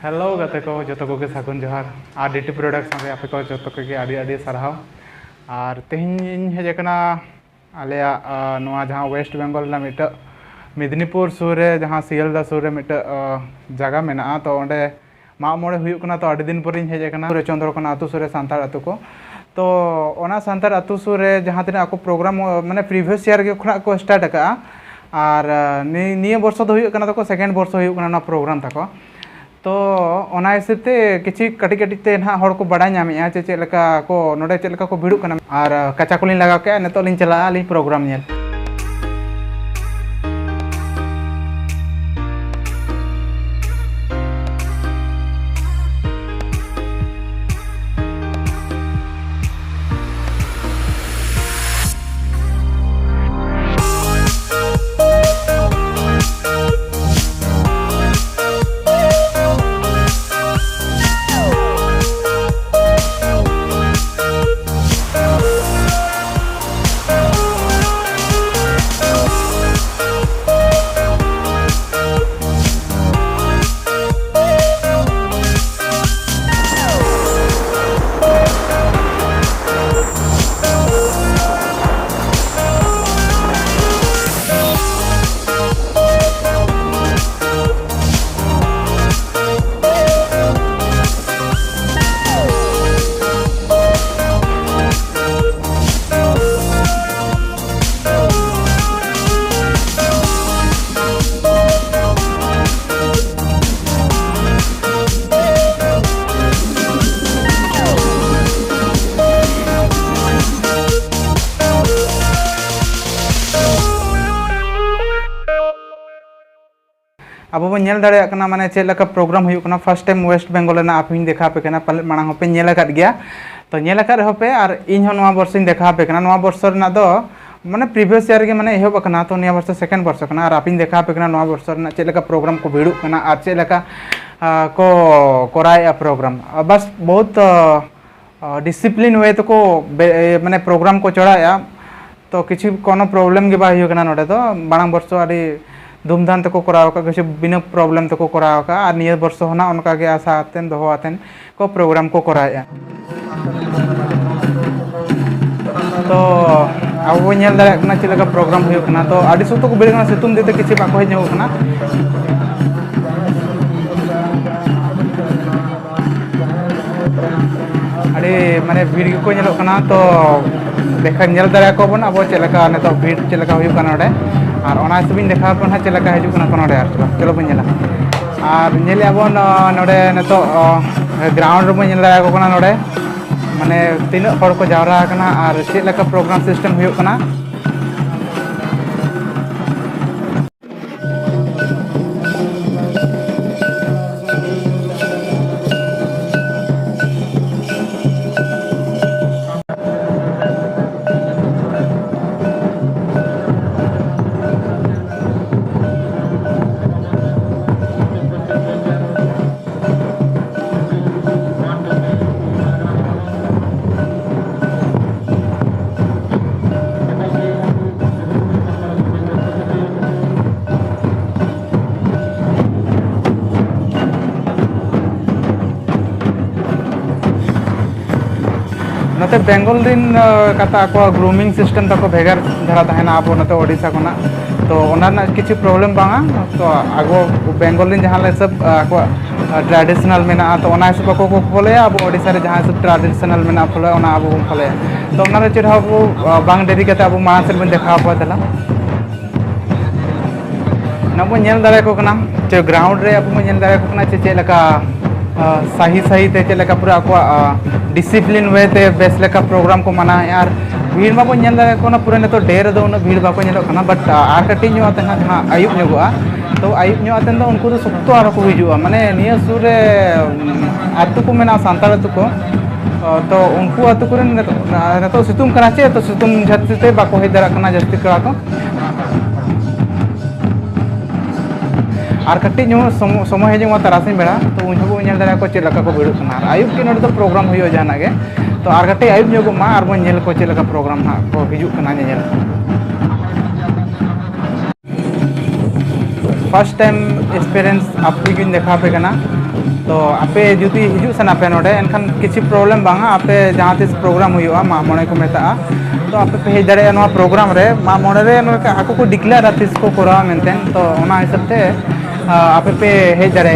Hello गाते को जो को सागुन जोहार और डीटी प्रोडक्शन आपे को जो को आदि साराव और तेहन हेजना आले जहाँ वेस्ट बेंगल मिट मेदिनीपुर सूर जहाँ सियालदा सूर मिट जगह मेना तो अंडे मागमोड़े हुयुकना तो आदि दिन पर हेजना चंद्रकोना आतु सूर सानतार आतु को तो ओना सानतार आतु सूर जहाँ तीन आपको प्रोग्राम माने प्रीवियस ईयर के खुना को स्टार्ट का और निये वर्ष दो हुयुकना तो सेकेंड वर्ष हुयुकना ना प्रोग्राम तको तो ओना हिसाब से किसी कटी कटी ते ना हर को बड़ा नामे चेलका को नोडे चेलका को भिड़ुक कना और कच्चा को लगा के नितो लिन चला लिन प्रोग्राम नेल अब बन माने चेलका प्रोग्राम होना फर्स्ट टाइम वेस्ट बेंगल आप देखा पे पाले मांग होपे गया तो होपे और इन वर्ष देखा पे वर्ष दो माने प्रीवियस ईयर के माने एहब तो निया वर्ष सेकेंड वर्ष और आप देखा पे वर्ष चेलका प्रोग्राम को भिड़ुक और चेलका को कराए प्रोग्राम बस बहुत डिसिप्लिन वे तो को माने प्रोग्राम को चढ़ाया तो किसी कोनो प्रॉब्लम के बाय नोडे तो मांग वर्ष अभी धूमधाम तक कराव किसी बिना प्रॉब्लम तक कराव और निया वर्ष होना उनका के आशा आतेन दो आतेन को प्रोग्राम को कराया तो अब बन चलका प्रोग्राम होना तो आदि सुतो को बेरना सितुम देते किसी बाको हेजना अरे माने भीड़ को नेलोकना तो देखा नेल दारे को बन अब चलका ने तो भीड़ चलका होना नोडे और ओना हिसाब देखा पे चलका हजना को नोडे चलो बन नेला और नेले आबन नोडे नेतो ग्राउंड रे बन नेल दारे को नोडे माने तीन हर को जावरा कना और चलका प्रोग्राम सिस्टम होना नते बेंगल दिन कथा को ग्रूमिंग सिस्टम तक भेगार धारा तहना अब नते ओडिशा कोना तो ओना किसी प्रॉब्लम बांगा तो आगो बेंगल दिन जहाँ सब को ट्रेडिशनल मेना तो ओना हिसाब को फॉलोया अब ओडिशा रे जहाँ सब ट्रेडिशनल मेना फॉलो ओना अब फॉलोया तो ओना रे चेहरा अब बांग डेरी कते अब मां से बन देखा पतला नबो नेल दारे को कना जे ग्राउंड रे अब नेल दारे को कना चे लका सही सही ते चलका पूरा को डिसिप्लिन वे ते बेस लेका प्रोग्राम को मना यार भीड़ बाको नेल दारे को पूरा ने तो ढेर दो भीड़ बाको नेलो कना बट आर कटी नो आते जहां आयुब नुगुआ तो आयुब नो आते उनको तो सख्तो आर को हिजुआ माने निया सुर रे आतु को मेना सांताल आतु को तो उनको आतु को ने तो सितुम कना चे तो सितुम झटते बाको हे दरा कना जस्ती करा को और कटी समय हजमा तारासी बेड़ा तो उन को चलका को भिड़ुक आयुब के नोट प्रोग्राम हो जहाना गे तो और कटे आयुब जोगमा और बन को चलका प्रोग्राम हाँ को हिजुकना फर्स्ट टाइम एक्सपीरियंस आप देखा पे तो तो आपे जुदी हिजू सना पे नोडे एनखान किसी प्रॉब्लम बांगा आपे जहाँ तिस प्रोग्राम हुआ मा मोने को मेता तो आपे पे हेज दाड़े नोआ प्रोग्राम रे मा मोने रे नोका आको को डिक्लेयर तिस को कोराव मेंटेन तो ओना हिसाब ते आपे पे हेज दाड़े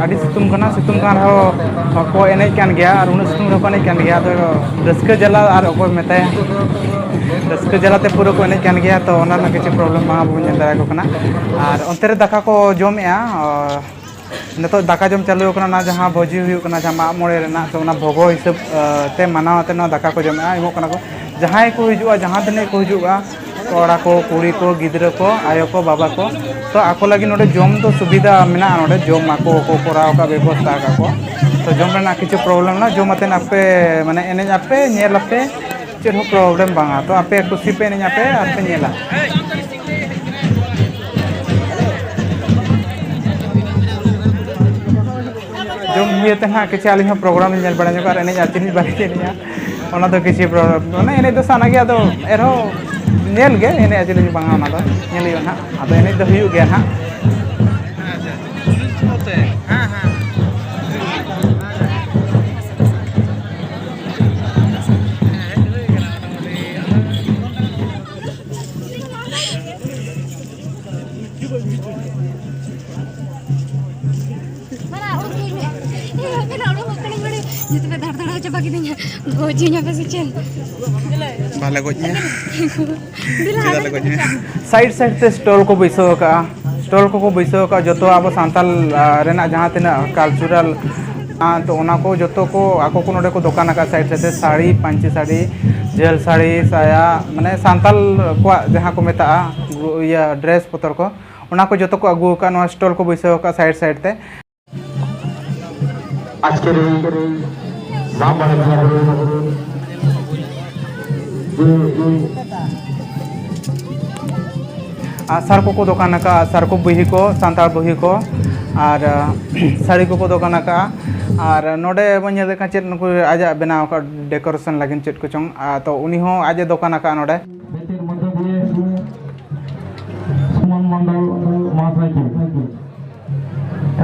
ᱟᱹᱰᱤ ᱥᱤᱛᱩᱝ ᱠᱟᱱᱟ ᱥᱤᱛᱩᱝ ᱠᱟᱱ ᱨᱮᱦᱚᱸ ᱠᱚ ᱮᱱᱮᱡ ᱠᱟᱱ ᱜᱮᱭᱟ ᱟᱨ ᱩᱱᱟᱹᱜ ᱥᱤᱛᱩᱝ ᱨᱮᱦᱚᱸ ᱠᱚ ᱮᱱᱮᱡ ᱠᱟᱱ ᱜᱮᱭᱟ ᱟᱫᱚ ᱨᱟᱹᱥᱠᱟᱹ ᱡᱟᱞᱟ ᱟᱨ ᱚᱠᱚᱭ ᱢᱮᱛᱟᱭᱟ ᱨᱟᱹᱥᱠᱟᱹ ᱡᱟᱞᱟᱛᱮ ᱯᱩᱨᱟᱹ ᱠᱚ ᱮᱱᱮᱡ ᱠᱟᱱ ᱜᱮᱭᱟ ᱛᱚ ᱚᱱᱟ ᱨᱮᱱᱟᱜ ᱠᱤᱪᱷᱩ ᱯᱨᱚᱵᱞᱮᱢ ᱵᱟᱝ ᱵᱚᱱ ᱧᱮᱞ ᱫᱟᱲᱮᱭᱟᱠᱚ ᱠᱟᱱᱟ ᱟᱨ ᱚᱱᱛᱮ ᱨᱮ ᱫᱟᱠᱟ ᱠᱚ ᱡᱚᱢᱮᱜᱼᱟ ᱱᱤᱛᱚᱜ ᱫᱟᱠᱟ ᱡᱚᱢ ᱪᱟᱹᱞᱩ ᱟᱠᱟᱱᱟ ᱚᱱᱟ ᱡᱟᱦᱟᱸ ᱵᱷᱚᱡᱤ ᱦᱩᱭᱩᱜ ᱠᱟᱱᱟ ᱡᱟᱦᱟᱸ ᱢᱟᱜ ᱢᱚᱬᱮ ᱨᱮᱱᱟᱜ ᱛᱚ ᱚᱱᱟ ᱵᱷᱚᱜᱚ ᱦᱤᱥᱟᱹᱵ ᱛᱮ ᱢᱟᱱᱟᱣ ᱟᱛᱮ ᱱᱚᱣᱟ ᱫᱟᱠᱟ ᱠᱚ ᱡᱚᱢᱮᱜᱼᱟ ᱮᱢᱚᱜ ᱠᱟᱱᱟ ᱠᱚ ᱡᱟᱦᱟᱸᱭ ᱠᱚ ᱦᱤᱡᱩᱜᱼᱟ ᱡᱟᱦᱟᱸ ᱛᱤᱱᱟᱹᱜ ᱠᱚ ᱦᱤᱡᱩᱜᱼᱟ कोड़ा को कुड़ी को गिद्रा को आयो को बाबा को तो आको लगी नोडे जम तो सुविधा मेना नोडे जम आको को कराव का व्यवस्था का को तो जम रेना किछु प्रॉब्लम ना जम आते आपे माने एने आपे नेल आपे चेर हो प्रॉब्लम बांगा तो आपे खुशी पे एने आपे आपे नेला जम हुए तना किछु आलिंग प्रोग्राम नेल बड़ा जो एने आचिनी बारी एने ओना तो किसी प्रॉब्लम माने एने तो साना गया तो एरो नेल गे एने आचिनी बांगा ओना तो नेलियो ना आदो एने तो हुयु गया ना साइड साइड ते स्टॉल को बैसो का स्टॉल को बैसो का जो अब सानताल रेना जहाँ तीना कल्चरल तो ओना को जो को आको को नोडे को दुकान का साइड साइड साड़ी पांची साड़ी जेल साड़ी साया माने सानताल को जहाँ को मेता या ड्रेस पतर को ओना को जो को अगू का नो स्टॉल को बैसो का साइड साइड ते आज के सार को दुकान का सार को बही को सानताल बही को और साड़ी को दुकान का और नोडे बन का चेत नुकु आज बनाव का डेकोरेशन लगिन चेत को चोंग तो उनी हो आज दुकान का नोडे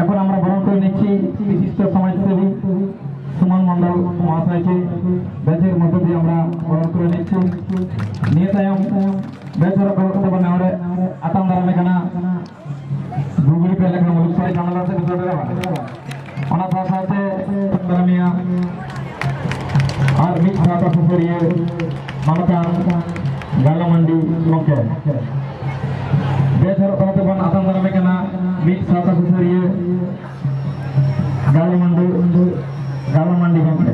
এখন আমরা বরণ করে নিচ্ছি বিশিষ্ট সমাজসেবী সুমন মন্ডল মহাশয়কে বেচের মধ্য দিয়ে আমরা বরণ করে নিচ্ছি নিয়ে তায়ম বেচের বরণ করে নেওয়ারে আতাম দারামে কানা গুগলি পে লেখা মুলুক সাই জানালা से ভিতরে দেওয়া ওনা সাথে দারামিয়া আর মিট ভাটা সুপরিয়ে মানকা গালামন্ডি লোকে बेचर करते बन आतम दारामे कना मिट साता सुसरिये गालमंडी गंटे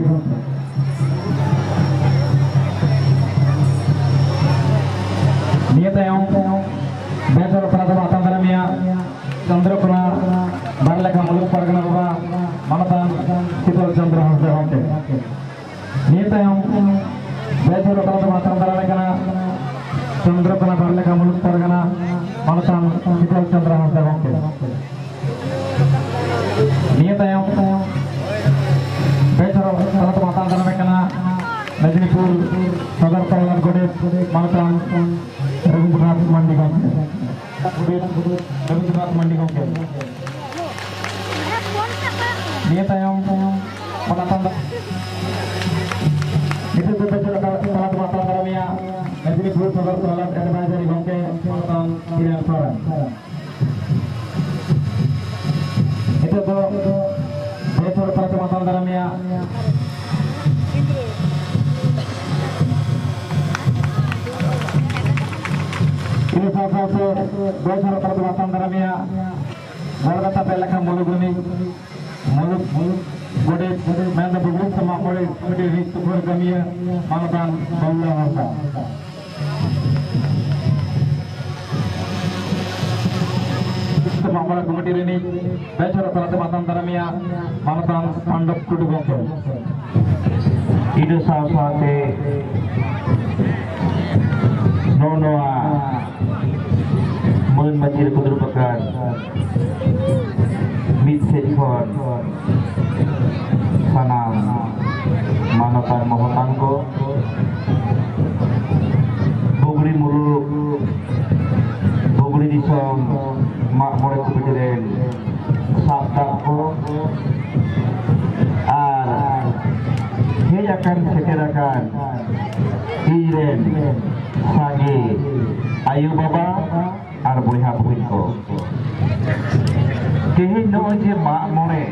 निये तायम बेचर करते आतम दारामिया चंद्रकोना बारलेखा मुलुक परगना बाबा मानतान शीतल चंद्र हंसदे गंटे निये तायम बेचर करते आतम दारामे कना चंद्रकोना बारलेखा मुलुक परगना मानतान शीतल चंद्र हंसदे गंटे निये तायम बेचर करते आतम दारामे कना मेदिनीपुर सदर पालर गोडे मानतान रविंद्रनाथ मंडी गंटे रविंद्रनाथ मंडी गंटे निये तायम मानतान itu betul kalau salat mata dalamnya jadi guru saudara salat advisory gongke tentang pilihan saran itu tuh betul salat mata dalamnya ini salah satu betul salat mata dalamnya warga pelakam muluguni muluk गोडे मैं तो बुगुल समा पड़े गोडे रिक्त पर कमिया मानतान बाउला होता समा पड़े कमिटी रेनी बेचर तरते मातान तरमिया मानतान पांडव कुडु गंके इदु साथे नोनोआ मन मजिर कुदुर बकार मिसेज फॉर sanam manotan mohotan ko bogri muluk bogri disom mak more ko bejeren sabda ko ar he akan sekerakan iren sage ayu baba ar boyha bohin ko kehe no je mak more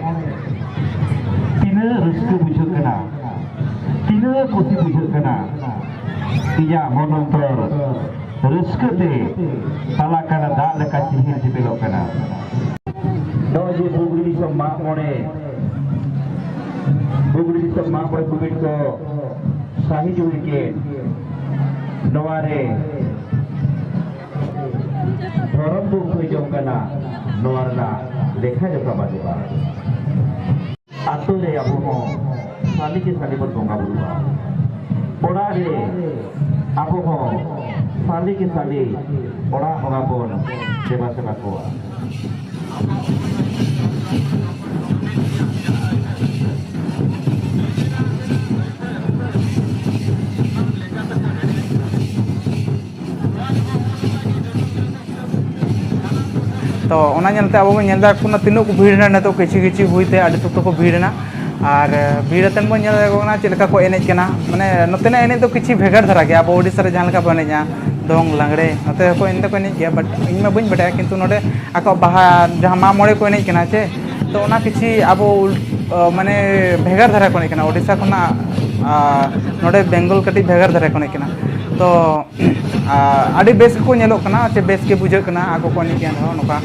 tina restu bujur kena tina kusi bujur kena iya monontor restu te talakana dak lekat sihir dibelok kena doje bugri so mak more bugri so mak more bugri ko sahi juike noare धर्म को खोजों कना नोरना लेखा जोखा बाजुआ आतो रे अब हो साली के साली पर बोंगा बुआ ओड़ा रे अब हो साली के साली ओड़ा होगा बोन सेवा सेवा को तो अब बन तीनों को भीड़ ना तो किसी किसी हुईते सख्त को भीड़ ना और भीड़ते बन चलका को एनेज माने नोतेना एने तो किसी भेगार धारा गया अब ओडिशा रे जहाँ बन एजा दंग लांगड़े नोते को एने को एनेज गया बट इन बी बड़ा किंतु नोडे आको बाहा जहाँ मा मोड़े को एनेज चे तो किसी अब माने भेगार धारा को एनेज ओडिशा खुना नोडे बेंगल कटी भेगार धारा को एनेज तो आड़ी बेस को नेलोकना चे बेस के बुझाना आको को एनेज नोका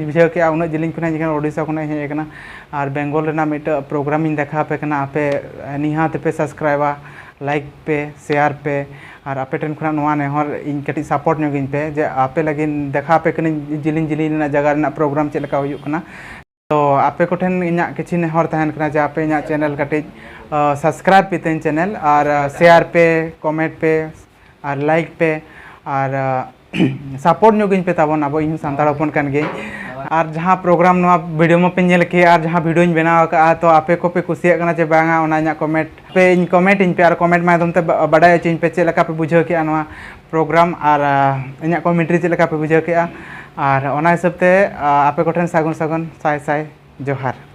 बुझे के उन जिलिंग खुना ओडिशा खुना हेजना और बेंगल मिट प्रोग्राम देखा पे आपे निहात पे सब्सक्राइबा लाइक पे शेयर पे और आपे ठेन खुना नोआ नेहर इन कटी सपोर्ट नगिन पे जे आपे लगिन देखा पे जिलिंग जिलिंग जगह प्रोग्राम चलका हुयुक कना तो आपे को ठेन इना किछि नेहर तहन कना जे आपे इना चैनल कटी सब्सक्राइब पे तेन चैनल और शेयर पे कमेंट पे और लाइक पे और सपोर्ट नगिन पे ताबन अब इन सानताड़ हपन कान गे और जहाँ प्रोग्राम नोआ वीडियो में पे नेल के और जहाँ वीडियो बनाव का तो आपे को पे कुसिया कना जे बांगा ओना इना कमेंट पे इन पे और कमेंट माध्यम ते बड़ाय चिन पे चेलका पे बुझाव के नोआ प्रोग्राम और इना कमेंट्री चेलका पे बुझाव के और ओना हिसाब ते आपे को ठेन सागुन सागुन साय साय जोहार।